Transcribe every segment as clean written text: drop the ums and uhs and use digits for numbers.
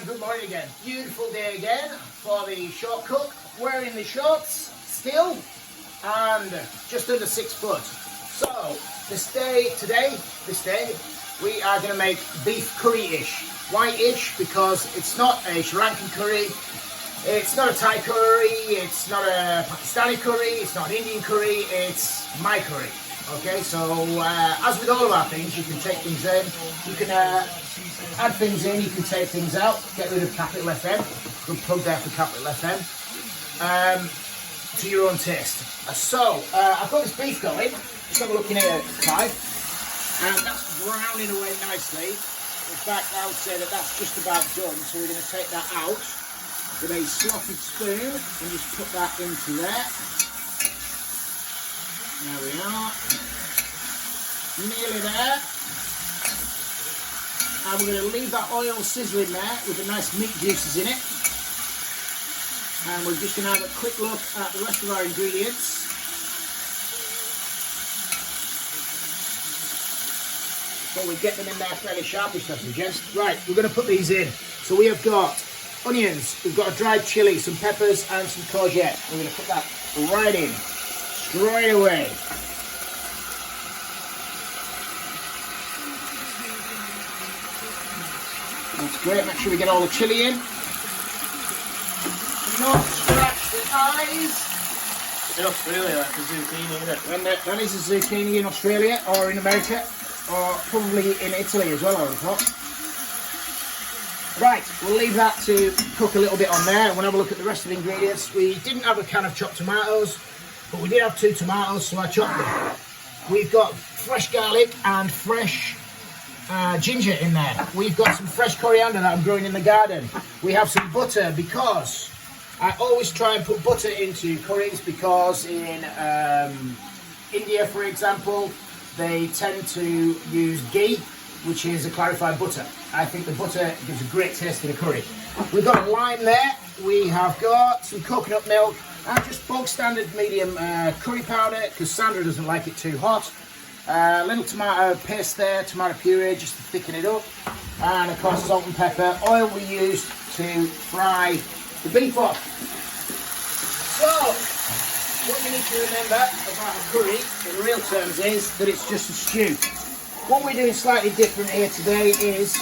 good morning again. Beautiful day again for the short cook. Wearing the shorts still and just under 6 foot. So this day, we are going to make beef curry-ish. Why ish? Because it's not a Sri Lankan curry, it's not a Thai curry, it's not a Pakistani curry, it's not an Indian curry, it's my curry. Okay, so as with all of our things, you can take things in, you can add things in, you can take things out, get rid of capital FM, good plug there for capital FM, to your own taste. So, I've got this beef going, just have a look in here, Clive, and that's browning away nicely. In fact, I would say that that's just about done, so we're going to take that out with a slotted spoon and just put that into there. There we are, nearly there, and we're going to leave that oil sizzling there with the nice meat juices in it, and we're just going to have a quick look at the rest of our ingredients. So we get them in there fairly sharpish, I suggest. Right, we're going to put these in. So we have got onions, we've got a dried chilli, some peppers and some courgette. We're going to put that right in. Straight away. That's great. Make sure we get all the chilli in. Not scratch the eyes. In Australia, that's a zucchini, isn't it? And that is a zucchini in Australia or in America, or probably in Italy as well, I would have thought. Right, we'll leave that to cook a little bit on there, and we'll have a look at the rest of the ingredients. We didn't have a can of chopped tomatoes, but we did have 2 tomatoes, so I chopped them. We've got fresh garlic and fresh ginger in there. We've got some fresh coriander that I'm growing in the garden. We have some butter, because I always try and put butter into curries, because in India, for example, they tend to use ghee, which is a clarified butter. I think the butter gives a great taste in a curry. We've got a lime there. We have got some coconut milk and just bog standard medium curry powder, because Sandra doesn't like it too hot. Little tomato paste there, tomato puree just to thicken it up. And of course salt and pepper. Oil we used to fry the beef off. So, what you need to remember about a curry, in real terms, is that it's just a stew. What we're doing slightly different here today is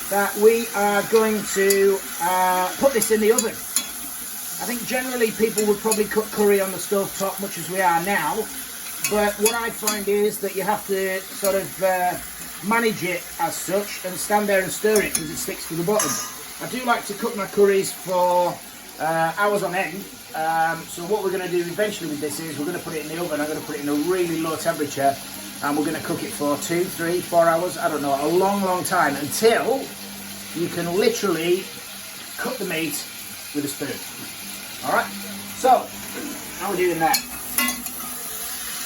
that we are going to put this in the oven. I think generally people would probably cook curry on the stove top, much as we are now, but what I find is that you have to sort of manage it as such and stand there and stir it because it sticks to the bottom. I do like to cook my curries for hours on end. So what we're going to do eventually with this is we're going to put it in the oven. I'm going to put it in a really low temperature, and we're going to cook it for 2, 3, 4 hours, I don't know, a long time, until you can literally cut the meat with a spoon. Alright, so how are we doing that?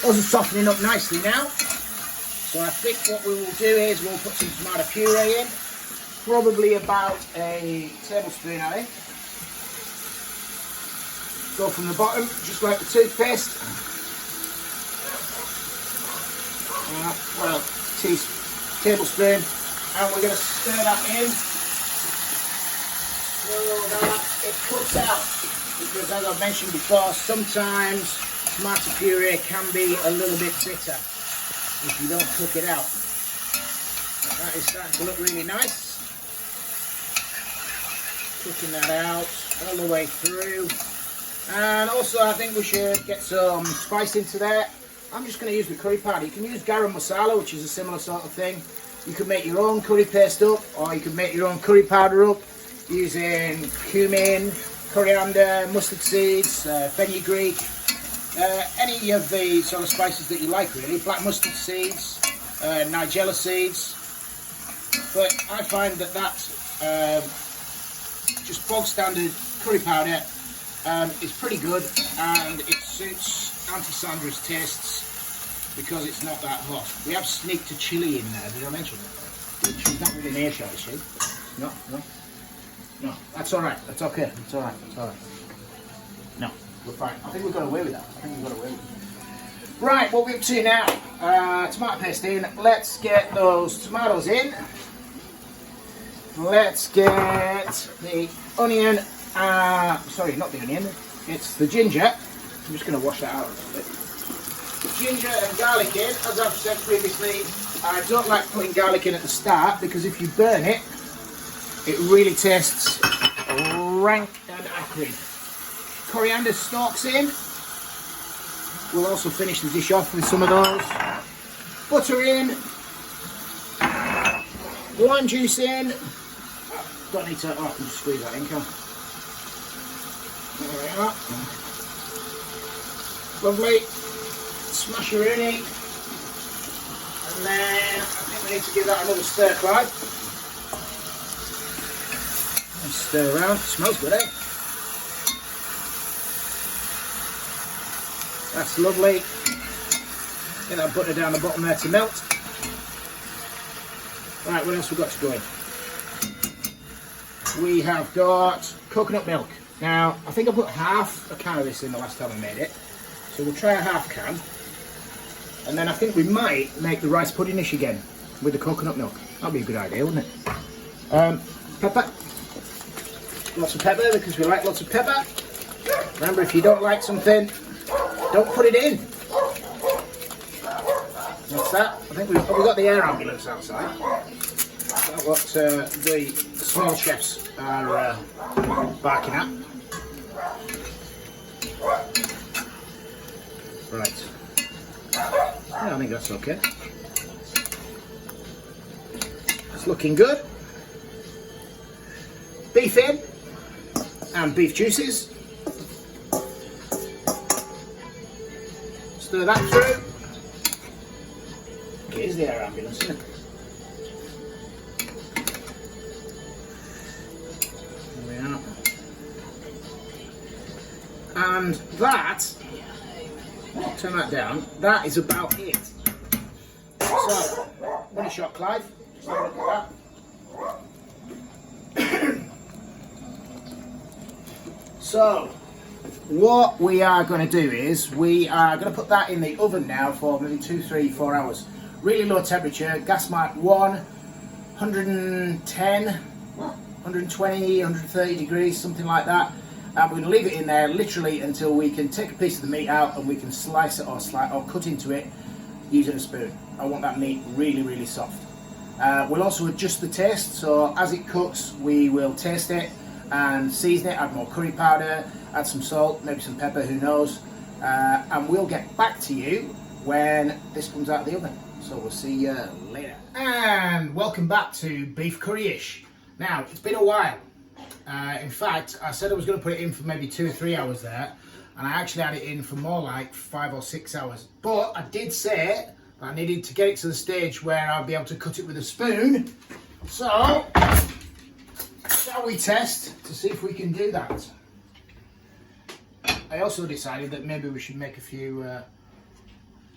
Those are softening up nicely now. So I think what we will do is we'll put some tomato puree in, probably about a tablespoon, I think. Go from the bottom, just like the toothpaste. Well, tablespoon, and we're going to stir that in so that it cooks out, because as I mentioned before, sometimes tomato puree can be a little bit bitter if you don't cook it out. That is starting to look really nice. Cooking that out all the way through. And also I think we should get some spice into there. I'm just going to use the curry powder. You can use garam masala, which is a similar sort of thing. You can make your own curry paste up, or you can make your own curry powder up using cumin, coriander, mustard seeds, fenugreek, any of the sort of spices that you like really, black mustard seeds, nigella seeds. But I find that just bog standard curry powder is pretty good, and it suits Auntie Sandra's tastes because it's not that hot. We have sneaked a chilli in there, did I mention that? She's not really near, shall she? No, that's alright, that's okay, it's alright, it's alright. No, we're fine. I think we got away with that. Right, what we're up to now, tomato paste in. Let's get those tomatoes in. Let's get the onion, sorry, not the onion, it's the ginger. I'm just going to wash that out a little bit. Ginger and garlic in. As I've said previously, I don't like putting garlic in at the start because if you burn it, it really tastes rank and acrid. Coriander stalks in. We'll also finish the dish off with some of those. Butter in. Lime juice in. Don't need to, I can just squeeze that in, can I? There we are. Lovely. Smash your rooney. And then I think we need to give that another stir, Clyde. And stir around. It smells good, eh? That's lovely. Get that butter down the bottom there to melt. Right, what else we've got to go in? We have got coconut milk. Now, I think I put half a can of this in the last time I made it. So we'll try a half can. And then I think we might make the rice pudding dish again with the coconut milk. That'd be a good idea, wouldn't it? Pepper. Lots of pepper because we like lots of pepper. Remember, if you don't like something, don't put it in. What's that? I think we've got the air ambulance outside. That's what the small chefs are barking at. Right. Yeah, I think that's okay. It's looking good. Beef in and beef juices. Stir that through. Here's the air ambulance, isn't it? There we are. And that, turn that down, that is about it. So, one shot, Clive. Just have a look at that. So, what we are going to do is, we are going to put that in the oven now for maybe 2, 3, 4 hours. Really low temperature, gas mark 110, 120, 130 degrees, something like that. And we're going to leave it in there literally until we can take a piece of the meat out and we can slice it or cut into it using a spoon. I want that meat really, really soft. We'll also adjust the taste, so as it cooks we will taste it and season it, add more curry powder, add some salt, maybe some pepper, who knows. And we'll get back to you when this comes out of the oven. So we'll see you later. And welcome back to Beef Curryish. Now, it's been a while. In fact, I said I was going to put it in for maybe 2 or 3 hours there, and I actually had it in for more like 5 or 6 hours. But I did say that I needed to get it to the stage where I'll be able to cut it with a spoon. So, shall we test to see if we can do that? I also decided that maybe we should make a few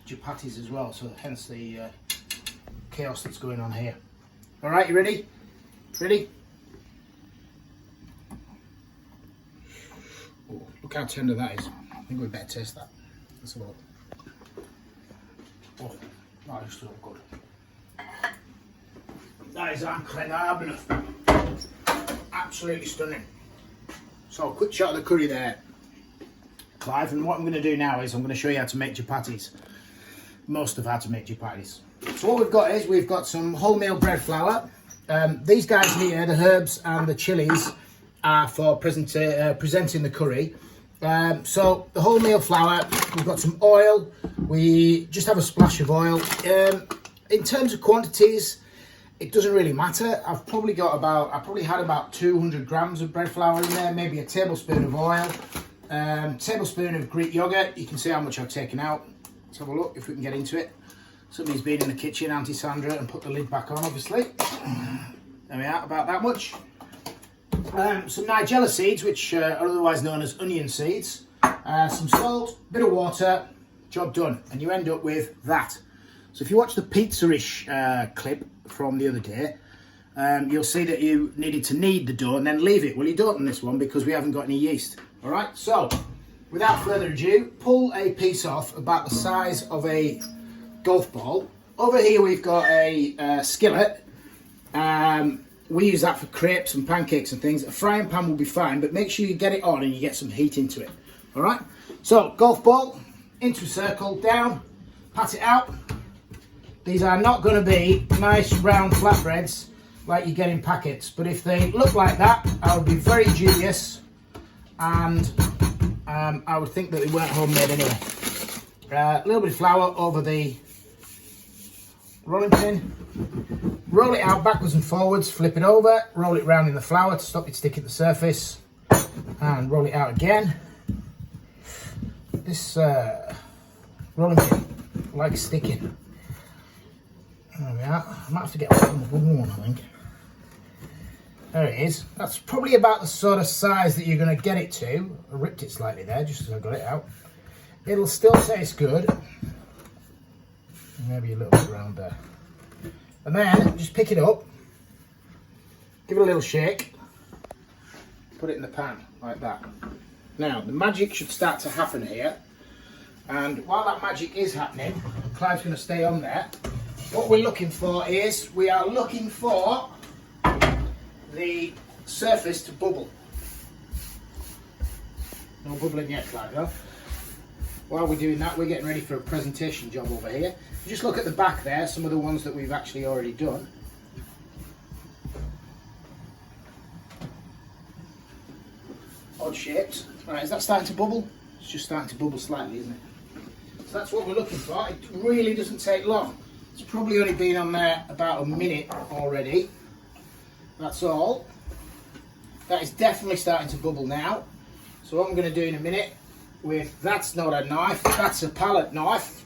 chapatis as well, so hence the chaos that's going on here. All right, you ready? Ready? Oh, look how tender that is. I think we better taste that. Let's have a look. Oh, that is so good. That is incredible. Absolutely stunning. So, quick shot of the curry there, Clive, and what I'm going to do now is I'm going to show you how to make chapatis. Most of how to make chapatis. So what we've got is we've got some wholemeal bread flour. These guys here, the herbs and the chilies, are for presenting the curry. So the wholemeal flour, we've got some oil. We just have a splash of oil. In terms of quantities, it doesn't really matter. I probably had about 200 grams of bread flour in there, maybe a tablespoon of oil, tablespoon of Greek yogurt. You can see how much I've taken out. Let's have a look if we can get into it. Somebody's been in the kitchen, Auntie Sandra, and put the lid back on, obviously. There we are, about that much. Some nigella seeds, which are otherwise known as onion seeds. Some salt, bit of water, job done. And you end up with that. So if you watch the Pizza-ish clip from the other day, you'll see that you needed to knead the dough and then leave it. Well, you don't on this one because we haven't got any yeast. All right, so without further ado, pull a piece off about the size of a golf ball. Over here we've got a skillet. we use that for crepes and pancakes and things. A frying pan will be fine, but make sure you get it on and you get some heat into it. All right? So, golf ball, into a circle, down, pat it out. These are not going to be nice round flatbreads like you get in packets, but if they look like that, I would be very dubious, and I would think that they weren't homemade anyway. A little bit of flour over the rolling pin, roll it out backwards and forwards, flip it over, roll it round in the flour to stop it sticking to the surface, and roll it out again. This rolling pin likes sticking. There we are. I might have to get one, I think. There it is. That's probably about the sort of size that you're going to get it to. I ripped it slightly there just as I got it out. It'll still taste good. Maybe a little bit around there. And then just pick it up, give it a little shake, put it in the pan like that. Now the magic should start to happen here, and while that magic is happening, Clive's going to stay on there. What we're looking for is, we are looking for the surface to bubble. No bubbling yet, Clive, though. While we're doing that, we're getting ready for a presentation job over here. Just look at the back there, some of the ones that we've actually already done. Odd shapes. Right, is that starting to bubble? It's just starting to bubble slightly, isn't it? So that's what we're looking for. It really doesn't take long. It's probably only been on there about a minute already. That's all. That is definitely starting to bubble now. So what I'm going to do in a minute, that's not a knife, that's a palette knife.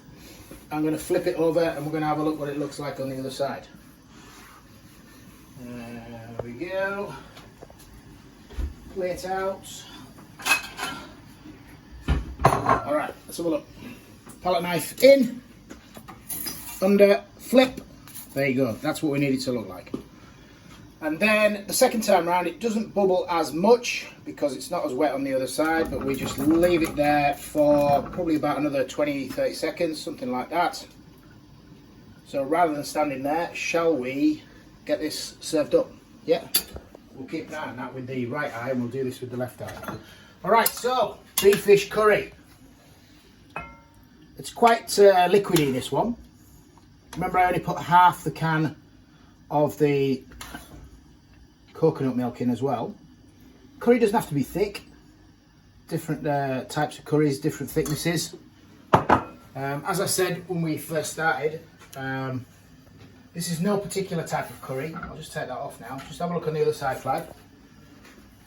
I'm going to flip it over and we're going to have a look what it looks like on the other side. There we go. Plate out. Alright, let's have a look. Palette knife in, under, flip. There you go, that's what we need it to look like. And then the second time round, it doesn't bubble as much because it's not as wet on the other side, but we just leave it there for probably about another 20-30 seconds, something like that. So rather than standing there, shall we get this served up? Yeah, we'll keep an eye on that with the right eye and we'll do this with the left eye. Alright, so beef fish curry. It's quite liquidy, this one. Remember, I only put half the can of the coconut milk in as well. Curry doesn't have to be thick. Different types of curries, different thicknesses. As I said when we first started, this is no particular type of curry. I'll just take that off now. Just have a look on the other side, Clive.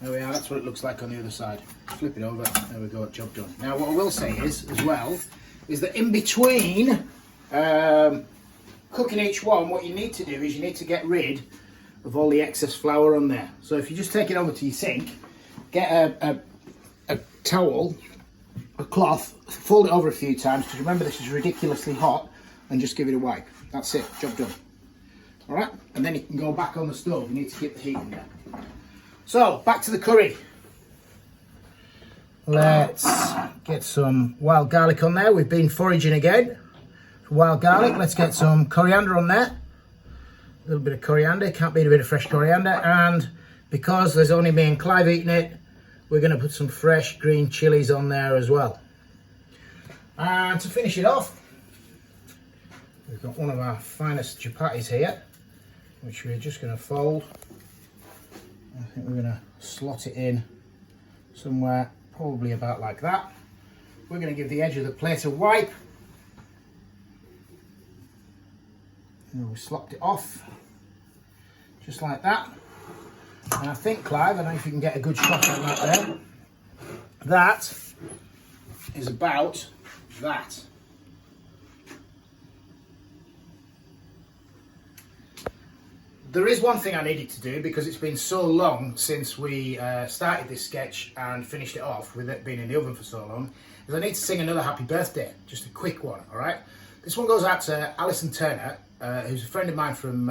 There we are, that's what it looks like on the other side. Flip it over, there we go, job done. Now what I will say is, as well, is that in between cooking each one, what you need to do is you need to get rid of all the excess flour on there. So if you just take it over to your sink, get a towel, a cloth, fold it over a few times, because remember this is ridiculously hot, and just give it a wipe. That's it, job done. Alright, and then you can go back on the stove. You need to keep the heat in there. So, back to the curry. Let's get some wild garlic on there. We've been foraging again for wild garlic. Let's get some coriander on there. A little bit of coriander, can't beat a bit of fresh coriander. And because there's only me and Clive eating it, we're going to put some fresh green chilies on there as well. And to finish it off, we've got one of our finest chapatis here, which we're just going to fold. I think we're going to slot it in somewhere probably about like that. We're going to give the edge of the plate a wipe. And we slopped it off, just like that. And I think, Clive, I don't know if you can get a good shot at that there. That is about that. There is one thing I needed to do, because it's been so long since we started this sketch and finished it off with it being in the oven for so long, is I need to sing another happy birthday, just a quick one, all right? This one goes out to Alison Turner, who's a friend of mine from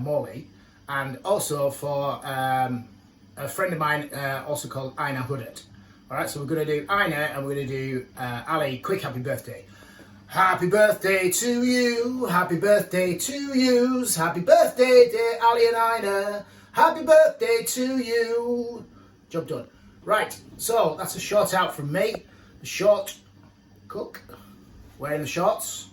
Morley, and also for a friend of mine also called Ina Huddert. All right, so we're going to do Ina and we're going to do Ali, quick happy birthday. Happy birthday to you, happy birthday to yous, happy birthday dear Ali and Ina, Happy birthday to you. Job done. Right, so that's a short out from me. The short cook, wearing the shorts.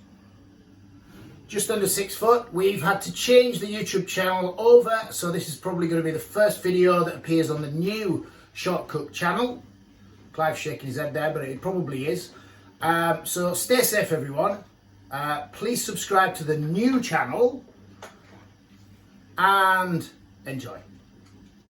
Just under 6 foot. We've had to change the YouTube channel over, so this is probably going to be the first video that appears on the new Short Cook channel. Clive's shaking his head there, but it probably is. So stay safe, everyone. Please subscribe to the new channel and enjoy.